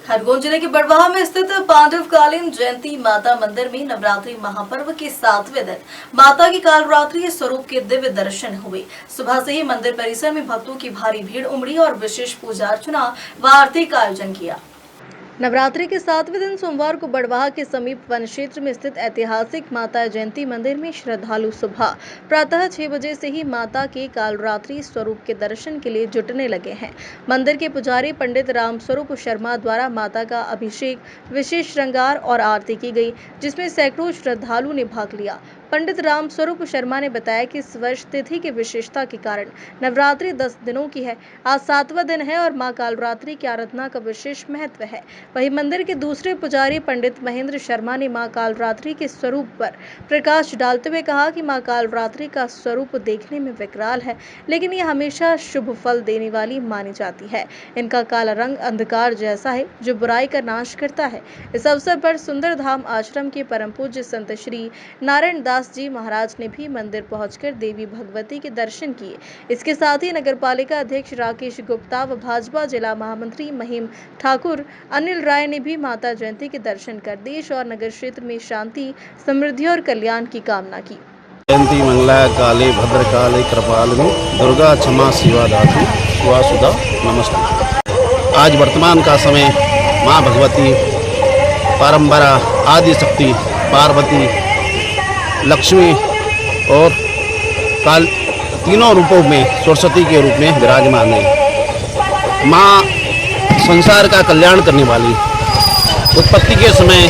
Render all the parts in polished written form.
खरगोन जिले के बड़वाह में स्थित पांडवकालीन जयंती माता मंदिर में नवरात्रि महापर्व के 7वें दिन माता की कालरात्रि स्वरूप के दिव्य दर्शन हुए। सुबह से ही मंदिर परिसर में भक्तों की भारी भीड़ उमड़ी और विशेष पूजा अर्चना व आरती का आयोजन किया। नवरात्रि के 7वें दिन सोमवार को बड़वाह के समीप वन क्षेत्र में स्थित ऐतिहासिक माता जयंती मंदिर में श्रद्धालु सुबह प्रातः 6 बजे से ही माता के कालरात्रि स्वरूप के दर्शन के लिए जुटने लगे हैं। मंदिर के पुजारी पंडित रामस्वरूप शर्मा द्वारा माता का अभिषेक, विशेष श्रृंगार और आरती की गई, जिसमें सैकड़ों श्रद्धालु ने भाग लिया। पंडित रामस्वरूप शर्मा ने बताया कि इस वर्ष तिथि की विशेषता के कारण नवरात्रि 10 दिनों की है। आज 7वां दिन है और मां कालरात्रि की आराधना का विशेष महत्व है। वहीं मंदिर के दूसरे पुजारी पंडित महेंद्र शर्मा ने मां कालरात्रि के स्वरूप पर प्रकाश डालते हुए कहा कि मां कालरात्रि का स्वरूप देखने में विकराल है, लेकिन यह हमेशा शुभ फल देने वाली मानी जाती है। इनका काला रंग अंधकार जैसा है जो बुराई का नाश करता है। इस अवसर पर सुंदरधाम आश्रम के परम पूज्य संत श्री नारायण दास जी महाराज ने भी मंदिर पहुंचकर देवी भगवती के दर्शन किए। इसके साथ ही नगरपालिका अध्यक्ष राकेश गुप्ता व भाजपा जिला महामंत्री महिम ठाकुर, अनिल राय ने भी माता जयंती के दर्शन कर देश और नगर क्षेत्र में शांति, समृद्धि और कल्याण की कामना की। जयंती मंगला काले भद्रकाले कृपालिनी दुर्गा क्षमा शिवा दात्री शिवा सुधा नमस्ते। आज वर्तमान का समय माँ भगवती परम्परा आदि शक्ति पार्वती लक्ष्मी और काल तीनों रूपों में सरस्वती के रूप में विराजमान है। माँ संसार का कल्याण करने वाली। उत्पत्ति के समय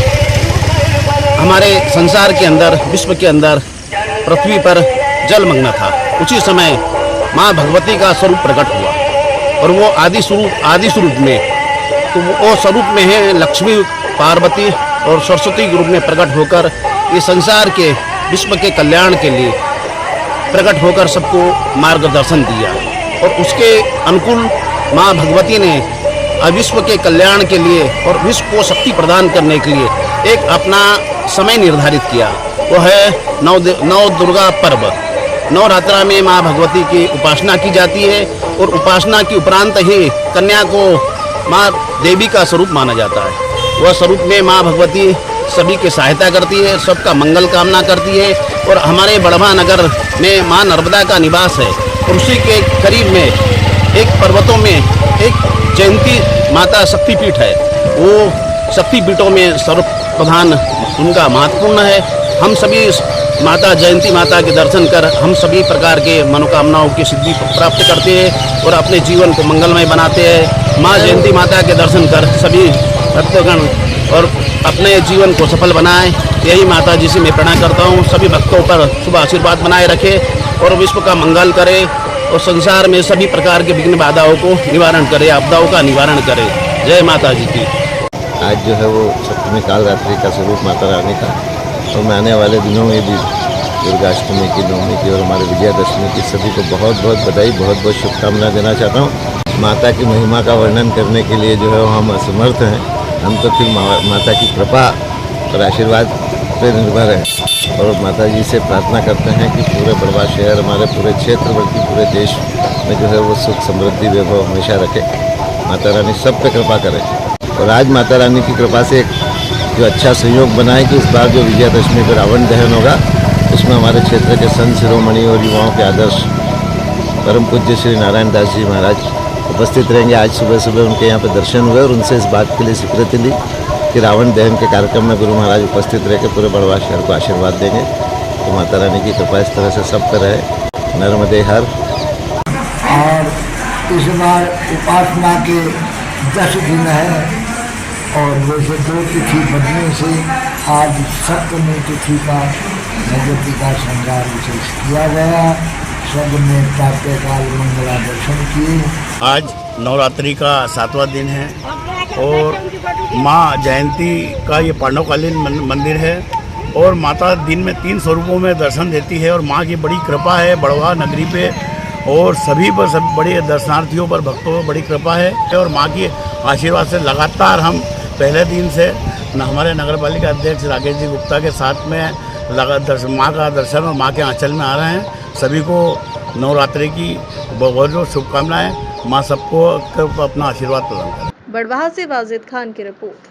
हमारे संसार के अंदर, विश्व के अंदर, पृथ्वी पर जलमग्न था। उसी समय माँ भगवती का स्वरूप प्रकट हुआ और वो आदि स्वरूप में, तो वो स्वरूप में है लक्ष्मी, पार्वती और सरस्वती के रूप में प्रकट होकर ये संसार के, विश्व के कल्याण के लिए प्रकट होकर सबको मार्गदर्शन दिया। और उसके अनुकूल माँ भगवती ने विश्व के कल्याण के लिए और विश्व को शक्ति प्रदान करने के लिए एक अपना समय निर्धारित किया। वो है नौ दुर्गा पर्व। नवरात्रा में माँ भगवती की उपासना की जाती है और उपासना की उपरांत ही कन्या को माँ देवी का स्वरूप माना जाता है। वह स्वरूप में माँ भगवती सभी की सहायता करती है, सबका मंगल कामना करती है। और हमारे बड़वाह नगर में माँ नर्मदा का निवास है और उसी के करीब में एक पर्वतों में एक जयंती माता शक्तिपीठ है। वो शक्तिपीठों में सर्वप्रधान उनका महत्वपूर्ण है। हम सभी माता जयंती माता के दर्शन कर हम सभी प्रकार के मनोकामनाओं की सिद्धि प्राप्त करते हैं और अपने जीवन को मंगलमय बनाते हैं। माँ जयंती माता के दर्शन कर सभी भक्तगण और अपने जीवन को सफल बनाएं, यही माता जी से मैं प्रार्थना करता हूँ। सभी भक्तों पर शुभ आशीर्वाद बनाए रखे और विश्व का मंगल करे और संसार में सभी प्रकार के विघ्न बाधाओं को निवारण करे, आपदाओं का निवारण करे। जय माता जी की। आज जो है वो सप्तमी कालरात्रि का स्वरूप माता रानी का, और मैं आने वाले दिनों में भी दुर्गाष्टमी की, नवमी की और हमारे विजयादशमी की सभी को बहुत बहुत बधाई, बहुत बहुत शुभकामनाएं देना चाहता हूँ। माता की महिमा का वर्णन करने के लिए जो है वो हम असमर्थ हैं। हम तो फिर माता की कृपा और आशीर्वाद पर निर्भर है और माता जी से प्रार्थना करते हैं कि पूरे बड़वाह शहर, हमारे पूरे क्षेत्र बल्कि पूरे देश में जो है वो सुख समृद्धि वैभव हमेशा रखे। माता रानी सब पे कृपा करे और आज माता रानी की कृपा से एक जो अच्छा संयोग बना है कि इस बार जो विजयादशमी पर रावण दहन होगा उसमें हमारे क्षेत्र के संत शिरोमणि और युवाओं के आदर्श परम पूज्य श्री नारायण दास जी महाराज उपस्थित रहेंगे। आज सुबह सुबह उनके यहाँ पे दर्शन हुए और उनसे इस बात के लिए स्वीकृति ली कि रावण दहन के कार्यक्रम में गुरु महाराज उपस्थित रह के पूरे बड़वाह शहर को आशीर्वाद देंगे। तो माता रानी की कृपा इस तरह से सब पर रहे। नर्मदे हर। और इस बार उपासना के 10 दिन है और वैसे 2 तिथि बढ़ने से आज सप्तमी तिथि का भगवती का श्रृंगार विशेष किया गया। सब ने प्रातःकाल मंगला दर्शन किए। आज नवरात्रि का 7वां दिन है और माँ जयंती का ये पांडवकालीन मंदिर है और माता दिन में 3 स्वरूपों में दर्शन देती है और माँ की बड़ी कृपा है बड़वाह नगरी पे और सभी पर, सब बड़े दर्शनार्थियों पर, भक्तों पर बड़ी कृपा है। और माँ की आशीर्वाद से लगातार हम पहले दिन से हमारे नगरपालिका अध्यक्ष राकेश जी गुप्ता के साथ में माँ का दर्शन और माँ के आंचल में आ रहे हैं। सभी को नवरात्रि की बहुत बहुत शुभकामनाएं। माँ सबको अपना आशीर्वाद प्रदान करें। बड़वाहा से वाजिद खान की रिपोर्ट।